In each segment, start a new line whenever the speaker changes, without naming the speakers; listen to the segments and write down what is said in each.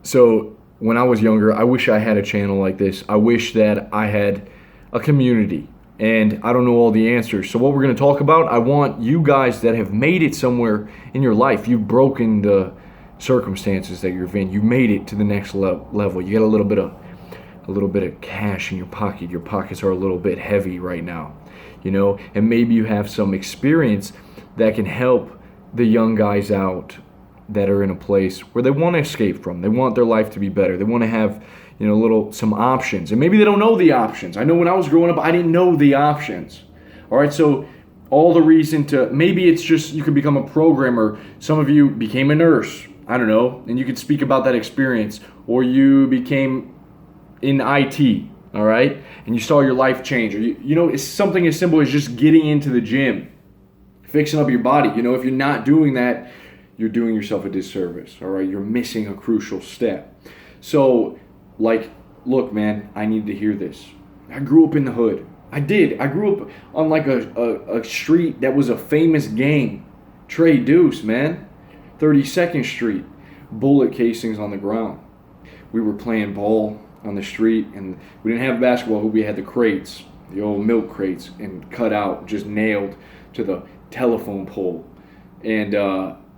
So when I was younger, I wish I had a channel like this. I wish that I had a community, and I don't know all the answers. So what we're going to talk about, I want you guys that have made it somewhere in your life. You've broken the circumstances that you're in. You made it to the next level. You got a little bit of cash in your pocket. Your pockets are a little bit heavy right now, and maybe you have some experience that can help the young guys out that are in a place where they want to escape from. They want their life to be better. They want to have, some options. And maybe they don't know the options. I know when I was growing up, I didn't know the options. All right, so all the reason to, maybe it's just you could become a programmer. Some of you became a nurse. I don't know. And you could speak about that experience. Or you became in IT, all right? And you saw your life change. Or, it's something as simple as just getting into the gym, fixing up your body. If you're not doing that, you're doing yourself a disservice, all right? You're missing a crucial step. So, look, man, I need to hear this. I grew up in the hood. I did. I grew up on a street that was a famous gang. Trey Deuce, man. 32nd Street. Bullet casings on the ground. We were playing ball on the street, and we didn't have basketball, but we had the crates, the old milk crates, and cut out, just nailed to the telephone pole. And,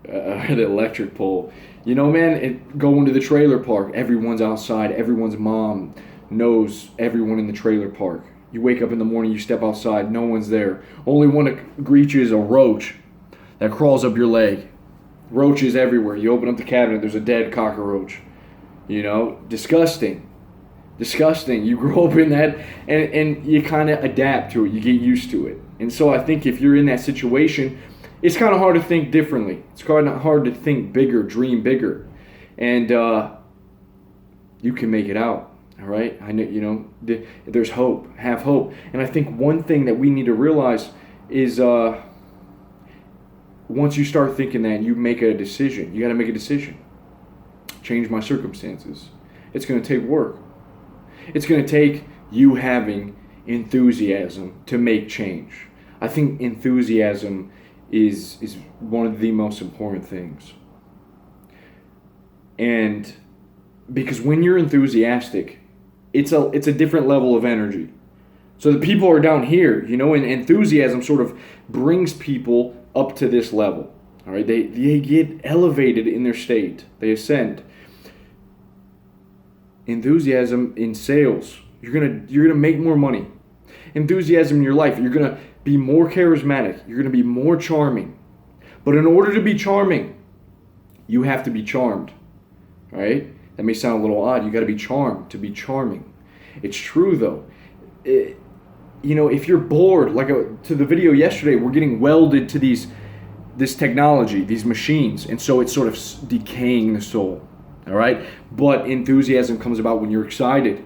the electric pole. Going to the trailer park. Everyone's outside. Everyone's mom knows everyone in the trailer park. You wake up in the morning, you step outside, no one's there. Only one that greets you is a roach that crawls up your leg. Roaches everywhere. You open up the cabinet, there's a dead cockroach. Disgusting. Disgusting. You grow up in that, and you kind of adapt to it. You get used to it. And so I think if you're in that situation, it's kind of hard to think differently. It's kind of hard to think bigger, dream bigger. And you can make it out, all right? I know, there's hope. Have hope. And I think one thing that we need to realize is once you start thinking that, you make a decision. You got to make a decision. Change my circumstances. It's going to take work. It's going to take you having enthusiasm to make change. I think enthusiasm is one of the most important things. And because when you're enthusiastic, it's a different level of energy. So the people are down here, and enthusiasm sort of brings people up to this level. All right, they get elevated in their state. They ascend. Enthusiasm in sales, you're gonna make more money. Enthusiasm in your life, you're gonna be more charismatic. You're going to be more charming. But in order to be charming, you have to be charmed. All right? That may sound a little odd. You got to be charmed to be charming. It's true, though. If you're bored, to the video yesterday, we're getting welded to this technology, these machines. And so it's sort of decaying the soul. All right? But enthusiasm comes about when you're excited.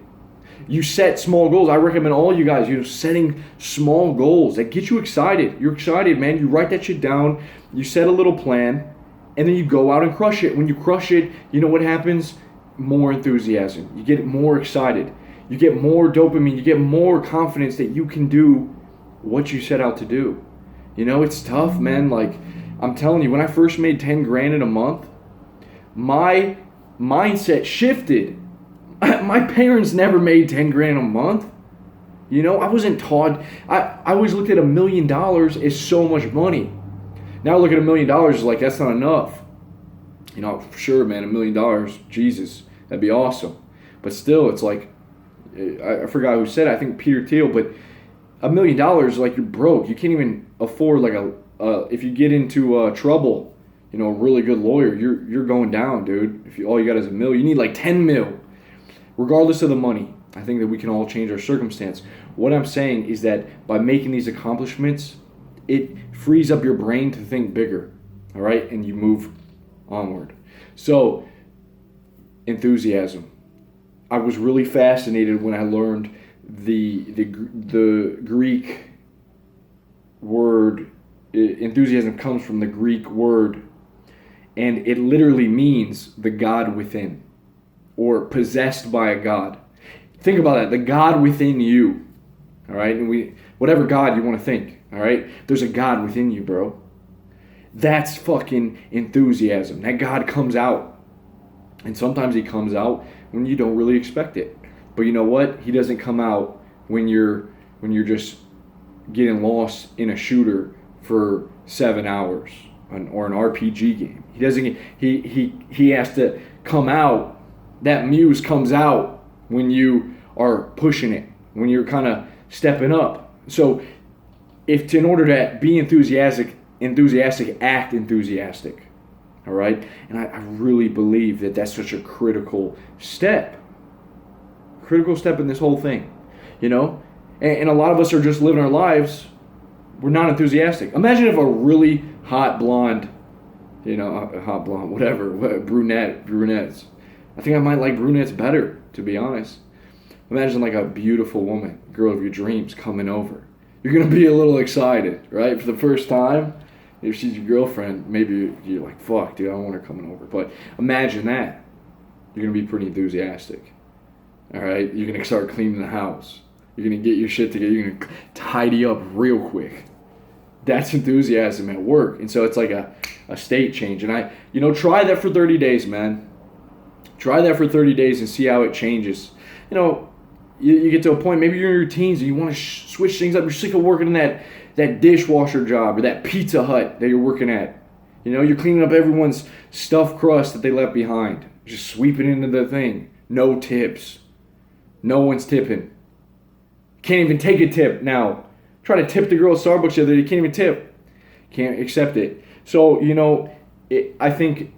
You set small goals. I recommend all you guys, setting small goals that get you excited. You're excited, man. You write that shit down. You set a little plan, and then you go out and crush it. When you crush it, you know what happens? More enthusiasm. You get more excited. You get more dopamine. You get more confidence that you can do what you set out to do. It's tough, man. I'm telling you, when I first made 10 grand in a month, my mindset shifted. My parents never made 10 grand a month. I wasn't taught. I always looked at $1 million as so much money. Now I look at $1 million as that's not enough. For sure, man, $1 million, Jesus, that'd be awesome. But still, it's I forgot who said it. I think Peter Thiel. But $1 million, you're broke. You can't even afford if you get into trouble, a really good lawyer, you're going down, dude. If all you got is $1 million, you need 10 mil. Regardless of the money, I think that we can all change our circumstance. What I'm saying is that by making these accomplishments, it frees up your brain to think bigger, all right? And you move onward. So, enthusiasm. I was really fascinated when I learned the Greek word. Enthusiasm comes from the Greek word, and it literally means the God within, or possessed by a God. Think about that, the God within you, all right? And whatever God you want to think, all right? There's a God within you, bro. That's fucking enthusiasm. That God comes out. And sometimes he comes out when you don't really expect it. But you know what? He doesn't come out when you're just getting lost in a shooter for 7 hours or an RPG game. He doesn't. He has to come out. That muse comes out when you are pushing it, when you're kind of stepping up. So, in order to be enthusiastic, act enthusiastic. All right, and I really believe that that's such a critical step in this whole thing, you know. And a lot of us are just living our lives. We're not enthusiastic. Imagine if a really hot blonde, whatever, brunettes. I think I might like brunettes better, to be honest. Imagine like a beautiful woman, girl of your dreams, coming over. You're gonna be a little excited, right? For the first time, if she's your girlfriend, maybe you're like, fuck, dude, I don't want her coming over. But imagine that. You're gonna be pretty enthusiastic. All right, you're gonna start cleaning the house. You're gonna get your shit together. You're gonna tidy up real quick. That's enthusiasm at work. And so it's like a state change. And try that for 30 days, man. Try that for 30 days and see how it changes. You get to a point, maybe you're in your teens and you want to switch things up. You're sick of working in that dishwasher job or that Pizza Hut that you're working at. You're cleaning up everyone's stuffed crust that they left behind. Just sweeping into the thing. No tips. No one's tipping. Can't even take a tip now. Try to tip the girl at Starbucks the other day. You can't even tip. Can't accept it. So, I think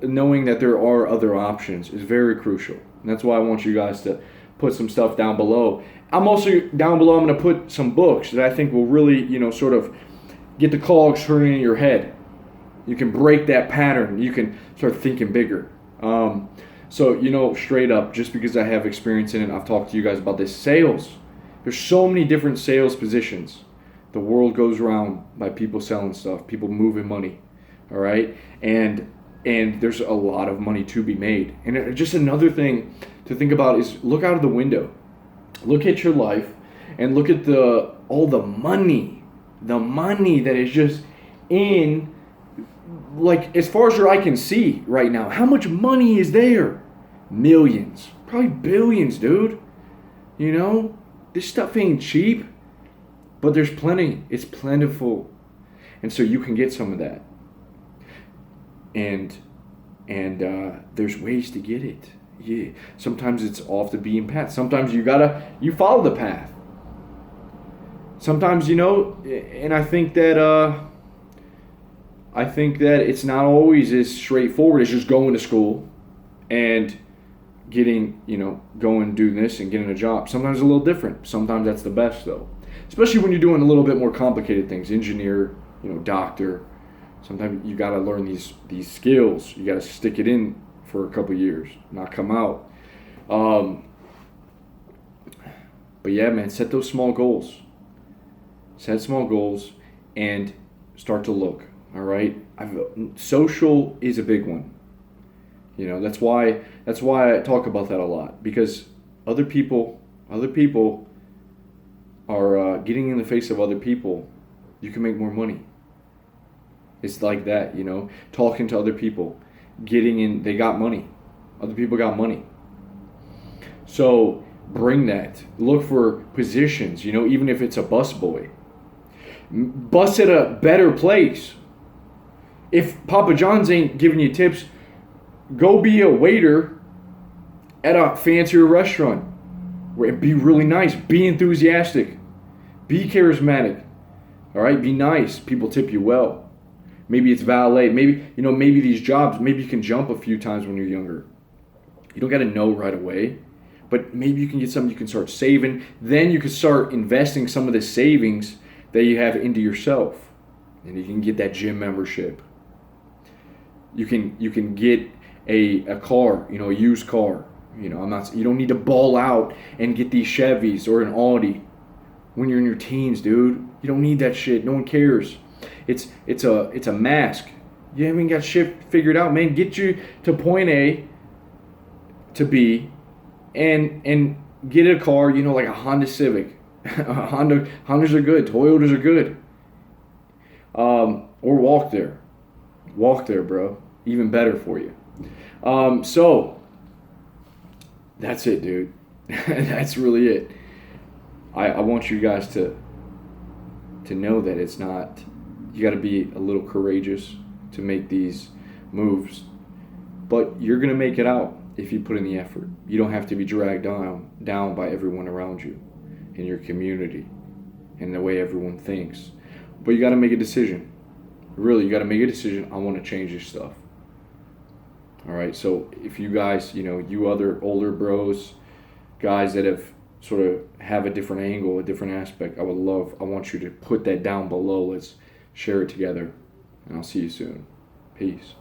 knowing that there are other options is very crucial. And that's why I want you guys to put some stuff down below. I'm also down below, I'm going to put some books that I think will really, sort of get the cogs turning in your head. You can break that pattern. You can start thinking bigger. So, straight up, just because I have experience in it, I've talked to you guys about this. Sales. There's so many different sales positions. The world goes around by people selling stuff, people moving money, all right? And there's a lot of money to be made. And just another thing to think about is look out of the window. Look at your life and look at all the money that is just in, like, as far as your eye can see right now. How much money is there? Millions, probably billions, dude. This stuff ain't cheap, but there's plenty. It's plentiful. And so you can get some of that. And there's ways to get it. Yeah. Sometimes it's off the beaten path. Sometimes you follow the path. Sometimes, and I think that it's not always as straightforward as just going to school and getting, going, doing this and getting a job. Sometimes it's a little different. Sometimes that's the best, though. Especially when you're doing a little bit more complicated things. Engineer, doctor. Sometimes you got to learn these skills. You got to stick it in for a couple years, not come out. But yeah, man, set those small goals. Set small goals and start to look, all right? Social is a big one. That's why I talk about that a lot, because other people are getting in the face of other people. You can make more money. It's like that, talking to other people, they got money. Other people got money. So bring that. Look for positions, even if it's a busboy. Bus at a better place. If Papa John's ain't giving you tips, go be a waiter at a fancier restaurant. Be really nice. Be enthusiastic. Be charismatic. All right? Be nice. People tip you well. Maybe it's valet. Maybe these jobs, maybe you can jump a few times when you're younger. You don't got to know right away. But maybe you can get something you can start saving. Then you can start investing some of the savings that you have into yourself. And you can get that gym membership. You can get a car, a used car. You don't need to ball out and get these Chevys or an Audi when you're in your teens, dude. You don't need that shit. No one cares. It's a mask. You haven't got shit figured out, man. Get you to point A to B and get a car, like a Honda Civic. Hondas are good. Toyotas are good. Or walk there. Walk there, bro. Even better for you. So that's it, dude. That's really it. I want you guys to know that it's not, you got to be a little courageous to make these moves, but you're going to make it out if you put in the effort. You don't have to be dragged down by everyone around you in your community and the way everyone thinks. But you got to make a decision. Really, you got to make a decision. I want to change this stuff. All right. So if you guys, you other older bros, guys that have sort of have a different angle, a different aspect, I want you to put that down below. Let's share it together. And I'll see you soon. Peace.